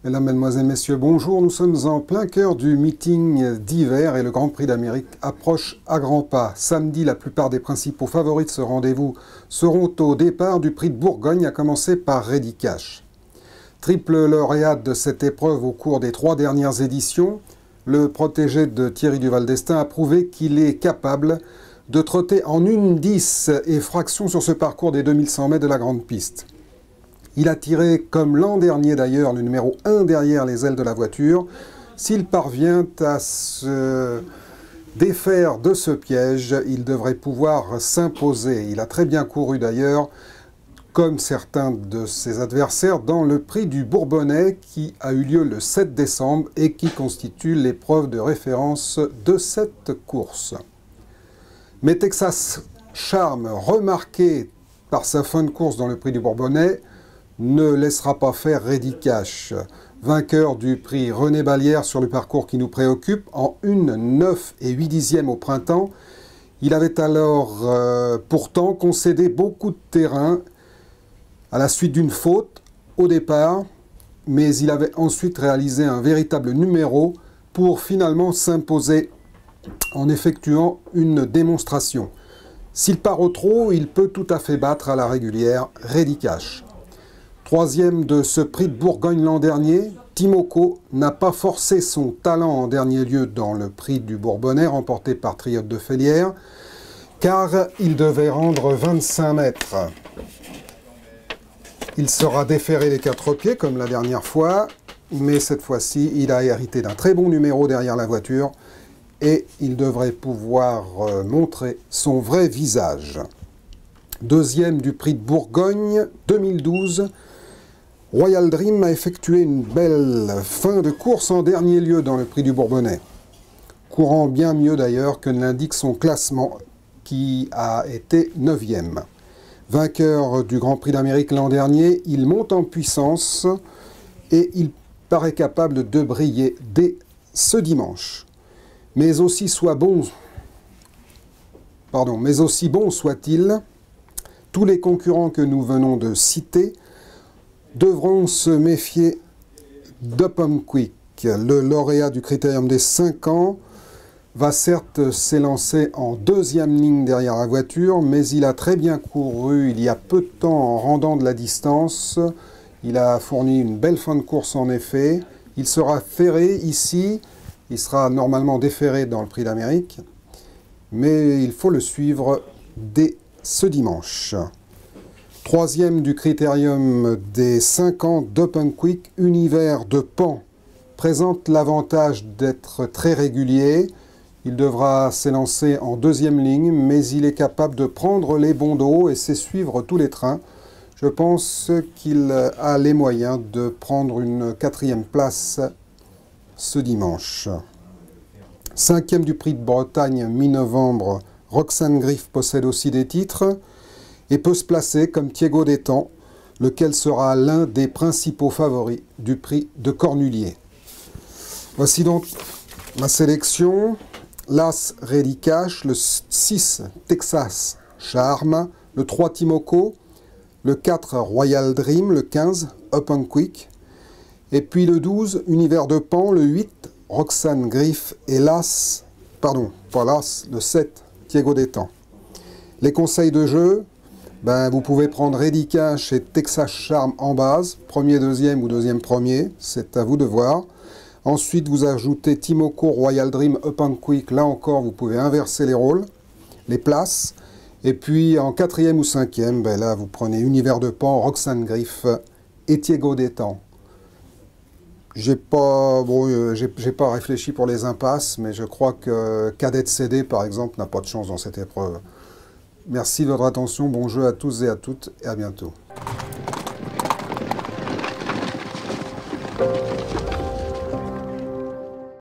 Mesdames, Mesdemoiselles, Messieurs, bonjour. Nous sommes en plein cœur du meeting d'hiver et le Grand Prix d'Amérique approche à grands pas. Samedi, la plupart des principaux favoris de ce rendez-vous seront au départ du Prix de Bourgogne, à commencer par Ready Cash. Triple lauréate de cette épreuve au cours des 3 dernières éditions, le protégé de Thierry Duval d'Estaing a prouvé qu'il est capable de trotter en 1,10 et fraction sur ce parcours des 2100 mètres de la grande piste. Il a tiré, comme l'an dernier d'ailleurs, le numéro 1 derrière les ailes de la voiture. S'il parvient à se défaire de ce piège, il devrait pouvoir s'imposer. Il a très bien couru d'ailleurs, comme certains de ses adversaires, dans le Prix du Bourbonnais qui a eu lieu le 7 décembre et qui constitue l'épreuve de référence de cette course. Mais Texas Charm, remarqué par sa fin de course dans le Prix du Bourbonnais, ne laissera pas faire Ready Cash. Vainqueur du prix René Ballière sur le parcours qui nous préoccupe, en 1,9 et 8 dixièmes au printemps. Il avait alors pourtant concédé beaucoup de terrain à la suite d'une faute au départ, mais il avait ensuite réalisé un véritable numéro pour finalement s'imposer en effectuant une démonstration. S'il part au trot, il peut tout à fait battre à la régulière Ready Cash. Troisième de ce prix de Bourgogne l'an dernier, Timoko n'a pas forcé son talent en dernier lieu dans le prix du Bourbonnais remporté par Triotte de Félière, car il devait rendre 25 mètres. Il sera déféré les 4 pieds comme la dernière fois, mais cette fois-ci, il a hérité d'un très bon numéro derrière la voiture et il devrait pouvoir montrer son vrai visage. Deuxième du prix de Bourgogne 2012, Royal Dream a effectué une belle fin de course en dernier lieu dans le Prix du Bourbonnais, courant bien mieux d'ailleurs que ne l'indique son classement qui a été 9e. Vainqueur du Grand Prix d'Amérique l'an dernier, il monte en puissance et il paraît capable de briller dès ce dimanche. Mais aussi bon soit-il, tous les concurrents que nous venons de citer devront se méfier d'Up'n'Quick. Le lauréat du Critérium des 5 ans va certes s'élancer en 2e ligne derrière la voiture, mais il a très bien couru il y a peu de temps en rendant de la distance. Il a fourni une belle fin de course en effet. Il sera ferré ici, il sera normalement déféré dans le Prix d'Amérique, mais il faut le suivre dès ce dimanche. Troisième du Critérium des 5 ans d'Up'n'Quick, Univers de Pan, présente l'avantage d'être très régulier. Il devra s'élancer en 2e ligne, mais il est capable de prendre les bons dos et sait suivre tous les trains. Je pense qu'il a les moyens de prendre une 4e place ce dimanche. 5e du Prix de Bretagne, mi-novembre, Roxane Griff possède aussi des titres et peut se placer comme Thiego d'Estaing, lequel sera l'un des principaux favoris du prix de Cornulier. Voici donc ma sélection. L'As Ready Cash, le 6 Texas Charm, le 3 Timoko, le 4 Royal Dream, le 15 Up'n'Quick, et puis le 12 Univers de Pan, le 8 Roxane Griff et le 7 Thiego d'Estaing. Les conseils de jeu, vous pouvez prendre Ready Cash et Texas Charm en base, premier, deuxième ou deuxième, premier, c'est à vous de voir. Ensuite, vous ajoutez Timoko, Royal Dream, Up'n'Quick, là encore, vous pouvez inverser les rôles, les places. Et puis, en 4e ou 5e, là, vous prenez Univers de Pan, Roxane Griff et Thiego d'Estaing. J'ai pas réfléchi pour les impasses, mais je crois que Cadet CD, par exemple, n'a pas de chance dans cette épreuve. Merci de votre attention, bon jeu à tous et à toutes, et à bientôt.